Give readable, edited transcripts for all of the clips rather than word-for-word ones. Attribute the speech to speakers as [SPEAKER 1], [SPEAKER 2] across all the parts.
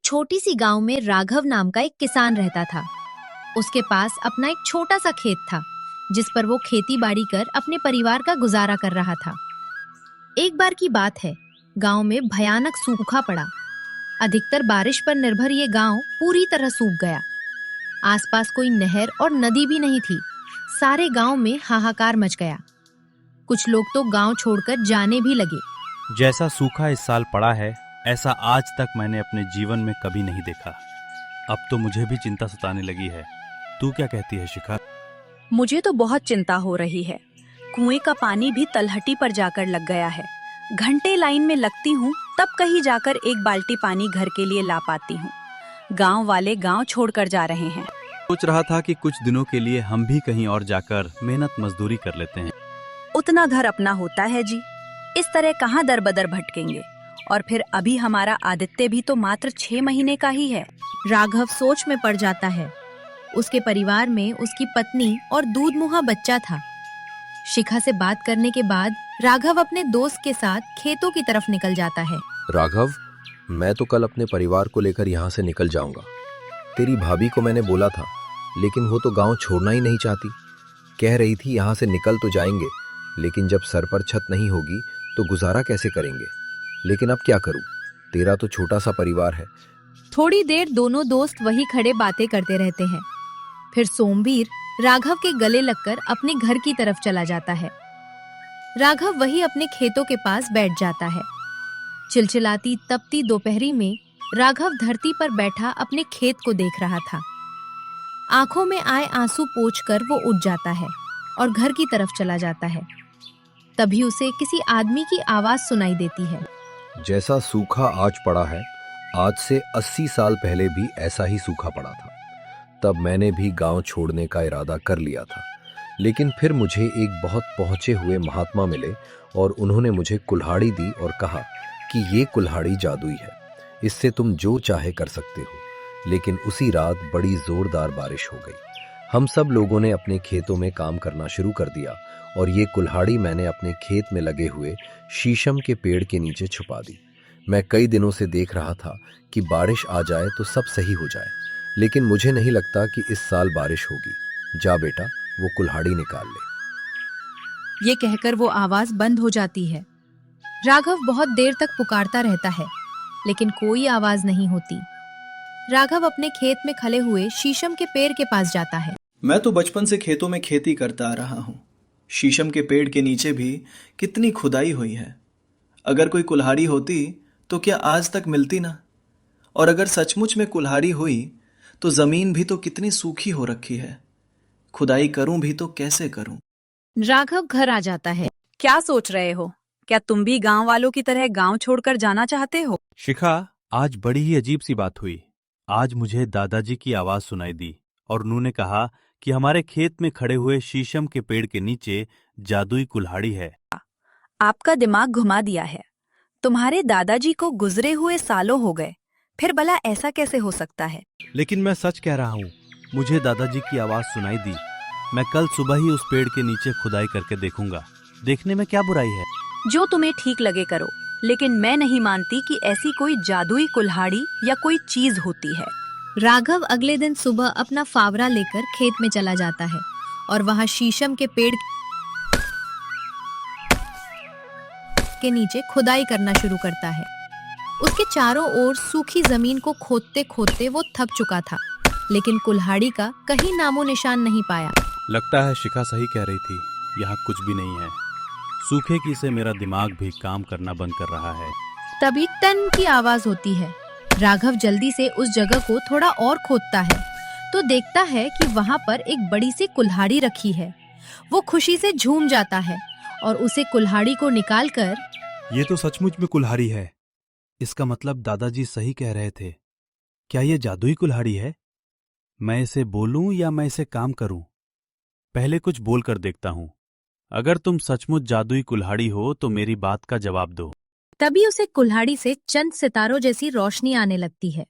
[SPEAKER 1] छोटी सी गांव में राघव नाम का एक किसान रहता था। उसके पास अपना एक छोटा सा खेत था जिस पर वो खेती बाड़ी कर अपने परिवार का गुजारा कर रहा था। एक बार की बात है, गांव में भयानक सूखा पड़ा। अधिकतर बारिश पर निर्भर ये गांव पूरी तरह सूख गया। आसपास कोई नहर और नदी भी नहीं थी। सारे गांव में हाहाकार मच गया। कुछ लोग तो गांव छोड़कर जाने भी लगे।
[SPEAKER 2] जैसा सूखा इस साल पड़ा है, ऐसा आज तक मैंने अपने जीवन में कभी नहीं देखा। अब तो मुझे भी चिंता सताने लगी है। तू क्या कहती है शिखा?
[SPEAKER 3] मुझे तो बहुत चिंता हो रही है। कुएं का पानी भी तलहटी पर जाकर लग गया है। घंटे लाइन में लगती हूँ, तब कहीं जाकर एक बाल्टी पानी घर के लिए ला पाती हूँ। गांव वाले गांव छोड़कर जा रहे हैं।
[SPEAKER 2] सोच रहा था कि कुछ दिनों के लिए हम भी कहीं और जाकर मेहनत मजदूरी कर लेते हैं।
[SPEAKER 3] उतना घर अपना होता है जी, इस तरह कहाँ दर बदर भटकेंगे। और फिर अभी हमारा आदित्य भी तो मात्र 6 महीने का ही है।
[SPEAKER 1] राघव सोच में पड़ जाता है। उसके परिवार में उसकी पत्नी और दूध मुहा बच्चा था। शिखा से बात करने के बाद राघव अपने दोस्त के साथ खेतों की तरफ निकल जाता है।
[SPEAKER 4] राघव, मैं तो कल अपने परिवार को लेकर यहाँ से निकल जाऊंगा। तेरी भाभी को मैंने बोला था, लेकिन वो तो गांव छोड़ना ही नहीं चाहती। कह रही थी यहाँ से निकल तो जाएंगे, लेकिन जब सर पर छत नहीं होगी तो गुजारा कैसे करेंगे। लेकिन अब क्या करूं, तेरा तो छोटा सा परिवार है।
[SPEAKER 1] थोड़ी देर दोनों दोस्त वही खड़े बातें करते रहते हैं। फिर सोमवीर राघव के गले लगकर अपने घर की तरफ चला जाता है। राघव वही अपने खेतों के पास बैठ जाता है। चिलचिलाती तपती दोपहरी में राघव धरती पर बैठा अपने खेत को देख रहा था। आंखों में आए आंसू पोंछकर वो उठ जाता है और घर की तरफ चला जाता है। तभी उसे किसी आदमी की आवाज सुनाई देती है।
[SPEAKER 4] जैसा सूखा आज पड़ा है, आज से 80 साल पहले भी ऐसा ही सूखा पड़ा था। तब मैंने भी गांव छोड़ने का इरादा कर लिया था, लेकिन फिर मुझे एक बहुत पहुंचे हुए महात्मा मिले और उन्होंने मुझे कुल्हाड़ी दी और कहा कि ये कुल्हाड़ी जादुई है, इससे तुम जो चाहे कर सकते हो। लेकिन उसी रात बड़ी जोरदार बारिश हो गई। हम सब लोगों ने अपने खेतों में काम करना शुरू कर दिया और ये कुल्हाड़ी मैंने अपने खेत में लगे हुए शीशम के पेड़ के नीचे छुपा दी। मैं कई दिनों से देख रहा था कि बारिश आ जाए तो सब सही हो जाए, लेकिन मुझे नहीं लगता कि इस साल बारिश होगी। जा बेटा, वो कुल्हाड़ी निकाल ले।
[SPEAKER 1] ये कहकर वो आवाज बंद हो जाती है। राघव बहुत देर तक पुकारता रहता है, लेकिन कोई आवाज नहीं होती। राघव अपने खेत में खले हुए शीशम के पेड़ के पास जाता है।
[SPEAKER 5] मैं तो बचपन से खेतों में खेती करता आ रहा हूँ। शीशम के पेड़ के नीचे भी कितनी खुदाई हुई है। अगर कोई कुल्हाड़ी होती तो क्या आज तक मिलती ना? और अगर सचमुच में कुल्हाड़ी हुई तो जमीन भी तो कितनी सूखी हो रखी है। खुदाई करूं भी तो कैसे करूं?
[SPEAKER 1] राघव घर आ जाता है।
[SPEAKER 3] क्या सोच रहे हो? क्या तुम भी गांव वालों की तरह गांव छोड़कर जाना चाहते हो?
[SPEAKER 2] शिखा, आज बड़ी ही अजीब सी बात हुई। आज मुझे दादाजी की आवाज सुनाई दी और उन्होंने कहा कि हमारे खेत में खड़े हुए शीशम के पेड़ के नीचे जादुई कुल्हाड़ी है।
[SPEAKER 3] आपका दिमाग घुमा दिया है। तुम्हारे दादाजी को गुजरे हुए सालों हो गए, फिर भला ऐसा कैसे हो सकता है?
[SPEAKER 2] लेकिन मैं सच कह रहा हूँ, मुझे दादाजी की आवाज सुनाई दी। मैं कल सुबह ही उस पेड़ के नीचे खुदाई करके देखूंगा। देखने में क्या बुराई है?
[SPEAKER 3] जो तुम्हें ठीक लगे करो, लेकिन मैं नहीं मानती कि ऐसी कोई जादुई कुल्हाड़ी या कोई चीज होती है।
[SPEAKER 1] राघव अगले दिन सुबह अपना फावड़ा लेकर खेत में चला जाता है और वहां शीशम के पेड़ के नीचे खुदाई करना शुरू करता है। उसके चारों ओर सूखी जमीन को खोदते खोदते वो थक चुका था, लेकिन कुल्हाड़ी का कहीं नामो निशान नहीं पाया।
[SPEAKER 2] लगता है शिखा सही कह रही थी, यहाँ कुछ भी नहीं है। सूखे की से मेरा दिमाग भी काम करना बंद कर रहा है।
[SPEAKER 1] तभी टन की आवाज होती है। राघव जल्दी से उस जगह को थोड़ा और खोदता है तो देखता है कि वहां पर एक बड़ी सी कुल्हाड़ी रखी है। वो खुशी से झूम जाता है और उसे कुल्हाड़ी को निकालकर,
[SPEAKER 2] ये तो सचमुच में कुल्हाड़ी है। इसका मतलब दादाजी सही कह रहे थे। क्या ये जादुई कुल्हाड़ी है? मैं इसे बोलूं या मैं इसे काम करूं? पहले कुछ बोल कर देखता हूं। अगर तुम सचमुच जादुई कुल्हाड़ी हो तो मेरी बात का जवाब दो।
[SPEAKER 1] तभी उसे कुल्हाड़ी से चंद सितारों जैसी रोशनी आने लगती है।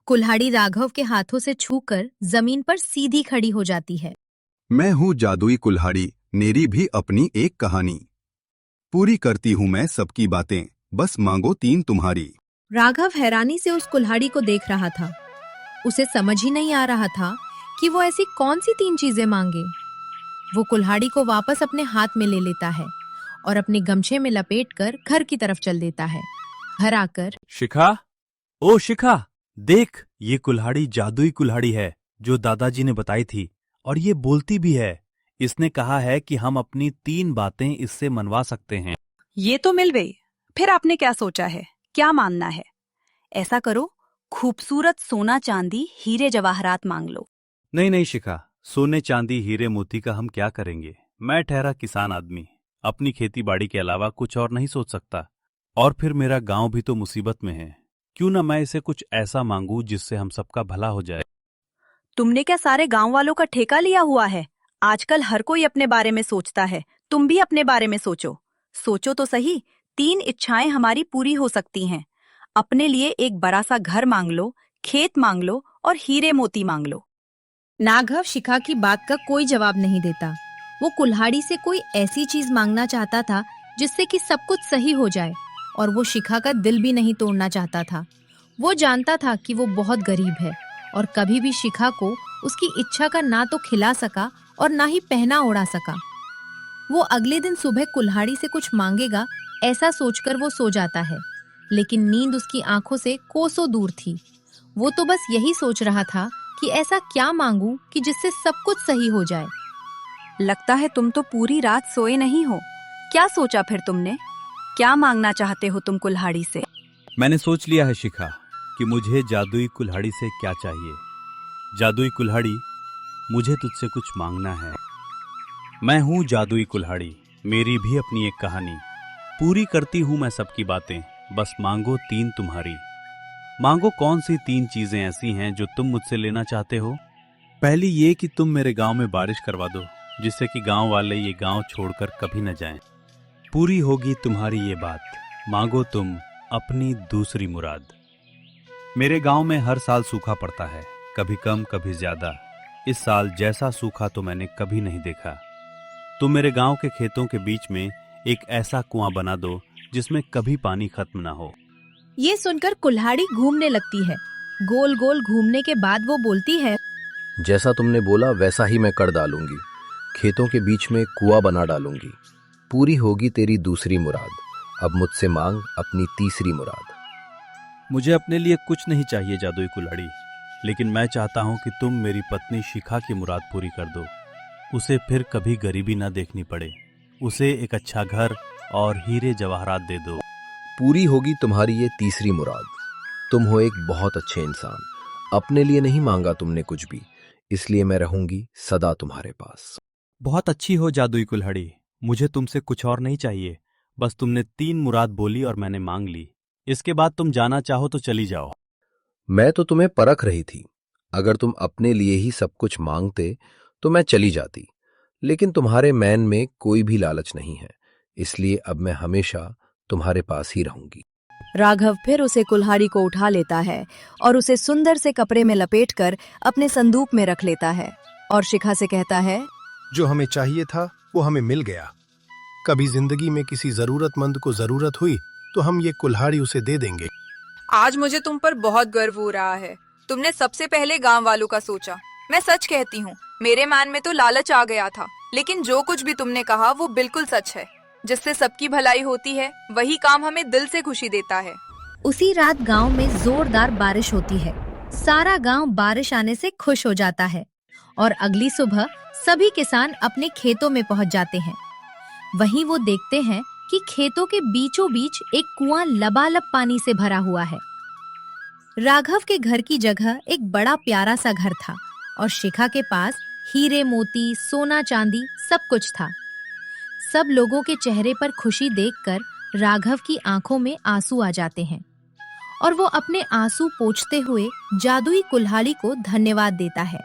[SPEAKER 1] कुल्हाड़ी राघव के हाथों से छूकर जमीन पर सीधी खड़ी हो जाती है।
[SPEAKER 6] मैं हूँ जादुई कुल्हाड़ी, मेरी भी अपनी एक कहानी। पूरी करती हूँ मैं सबकी बातें, बस मांगो 3 तुम्हारी।
[SPEAKER 1] राघव हैरानी से उस कुल्हाड़ी को देख रहा था। उसे समझ ही नहीं आ रहा था कि वो ऐसी कौन सी 3 चीजें मांगे। वो कुल्हाड़ी को वापस अपने हाथ में ले लेता है और अपने गमछे में लपेटकर घर की तरफ चल देता है। घर आकर
[SPEAKER 2] शिखा, ओ शिखा, देख, ये कुल्हाड़ी जादुई कुल्हाड़ी है जो दादाजी ने बताई थी, और ये बोलती भी है। इसने कहा है कि हम अपनी 3 बातें इससे मनवा सकते हैं।
[SPEAKER 3] ये तो मिल गई। फिर आपने क्या सोचा है, क्या मांगना है? ऐसा करो, खूबसूरत सोना चांदी हीरे जवाहरात मांग लो।
[SPEAKER 2] नहीं नहीं शिखा, सोने चांदी हीरे मोती का हम क्या करेंगे? मैं ठहरा किसान आदमी, अपनी खेती बाड़ी के अलावा कुछ और नहीं सोच सकता। और फिर मेरा गांव भी तो मुसीबत में है। क्यों ना मैं इसे कुछ ऐसा मांगू जिससे हम सबका भला हो जाए।
[SPEAKER 3] तुमने क्या सारे गांव वालों का ठेका लिया हुआ है? आजकल हर कोई अपने बारे में सोचता है, तुम भी अपने बारे में सोचो। सोचो तो सही, 3 इच्छाएं हमारी पूरी हो सकती हैं। अपने लिए एक बड़ा सा घर मांग लो, खेत मांग लो और हीरे मोती मांग लो।
[SPEAKER 1] राघव शिखा की बात का कोई जवाब नहीं देता। वो कुल्हाड़ी से कोई ऐसी चीज मांगना चाहता था जिससे कि सब कुछ सही हो जाए, और वो शिखा का दिल भी नहीं तोड़ना चाहता था। वो जानता था कि वो बहुत गरीब है और कभी भी शिखा को उसकी इच्छा का ना तो खिला सका और ना ही पहना ओढ़ा सका। वो अगले दिन सुबह कुल्हाड़ी से कुछ मांगेगा ऐसा सोचकर वो सो जाता है, लेकिन नींद उसकी आंखों से कोसों दूर थी। वो तो बस यही सोच रहा था कि ऐसा क्या मांगू कि जिससे सब कुछ सही हो जाए।
[SPEAKER 3] लगता है तुम तो पूरी रात सोए नहीं हो। क्या सोचा फिर तुमने? क्या मांगना चाहते हो तुम कुल्हाड़ी से?
[SPEAKER 2] मैंने सोच लिया है शिखा कि मुझे जादुई कुल्हाड़ी से क्या चाहिए। जादुई कुल्हाड़ी, मुझे तुझसे कुछ मांगना है। मैं हूँ जादुई कुल्हाड़ी, मेरी भी अपनी एक कहानी। पूरी करती हूँ मैं सबकी बातें, बस मांगो 3 तुम्हारी। मांगो कौन सी 3 चीजें ऐसी हैं जो तुम मुझसे लेना चाहते हो? पहली ये कि तुम मेरे गांव में बारिश करवा दो, जिससे कि गांव वाले ये गांव छोड़कर कभी न जाएं। पूरी होगी तुम्हारी ये बात, मांगो तुम अपनी दूसरी मुराद। मेरे गांव में हर साल सूखा पड़ता है, कभी कम कभी ज्यादा। इस साल जैसा सूखा तो मैंने कभी नहीं देखा। तुम मेरे गांव के खेतों के बीच में एक ऐसा कुआं बना दो जिसमें कभी पानी खत्म ना हो।
[SPEAKER 1] ये सुनकर कुल्हाड़ी घूमने लगती है। गोल गोल घूमने के बाद वो बोलती है,
[SPEAKER 4] जैसा तुमने बोला वैसा ही मैं कर डालूंगी। खेतों के बीच में कुआं बना डालूंगी। पूरी होगी तेरी दूसरी मुराद। अब मुझसे मांग अपनी तीसरी मुराद।
[SPEAKER 2] मुझे अपने लिए कुछ नहीं चाहिए जादुई कुल्हाड़ी, लेकिन मैं चाहता हूं कि तुम मेरी पत्नी शिखा की मुराद पूरी कर दो। उसे फिर कभी गरीबी ना देखनी पड़े। उसे एक अच्छा घर और हीरे जवाहरात दे दो।
[SPEAKER 4] पूरी होगी तुम्हारी ये तीसरी मुराद। तुम हो एक बहुत अच्छे इंसान। अपने लिए नहीं मांगा तुमने कुछ भी, इसलिए मैं रहूंगी सदा तुम्हारे पास।
[SPEAKER 2] बहुत अच्छी हो जादुई कुल्हाड़ी, मुझे तुमसे कुछ और नहीं चाहिए। बस तुमने 3 मुराद बोली और मैंने मांग ली। इसके बाद तुम जाना चाहो तो चली जाओ।
[SPEAKER 4] मैं तो तुम्हें परख रही थी। अगर तुम अपने लिए ही सब कुछ मांगते तो मैं चली जाती, लेकिन तुम्हारे मैन में कोई भी लालच नहीं है, इसलिए अब मैं हमेशा तुम्हारे पास ही रहूंगी।
[SPEAKER 3] राघव फिर उसे कुल्हाड़ी को उठा लेता है और उसे सुंदर से कपड़े में लपेटकर अपने संदूक में रख लेता है और शिखा से कहता है,
[SPEAKER 7] जो हमें चाहिए था वो हमें मिल गया। कभी जिंदगी में किसी जरूरतमंद को जरूरत हुई तो हम ये कुल्हाड़ी उसे दे देंगे।
[SPEAKER 8] आज मुझे तुम पर बहुत गर्व हो रहा है। तुमने सबसे पहले गांव वालों का सोचा। मैं सच कहती हूँ, मेरे मन में तो लालच आ गया था, लेकिन जो कुछ भी तुमने कहा वो बिल्कुल सच है। जिससे सबकी भलाई होती है वही काम हमें दिल से खुशी देता है।
[SPEAKER 1] उसी रात गांव में जोरदार बारिश होती है। सारा गांव बारिश आने से खुश हो जाता है और अगली सुबह सभी किसान अपने खेतों में पहुंच जाते हैं। वहीं वो देखते हैं कि खेतों के बीचों बीच एक कुआं लबालब पानी से भरा हुआ है। राघव के घर की जगह एक बड़ा प्यारा सा घर था और शिखा के पास हीरे मोती, सोना चांदी सब कुछ था। सब लोगों के चेहरे पर खुशी देखकर राघव की आंखों में आंसू आ जाते हैं और वो अपने आंसू पोंछते हुए जादुई कुल्हाड़ी को धन्यवाद देता है।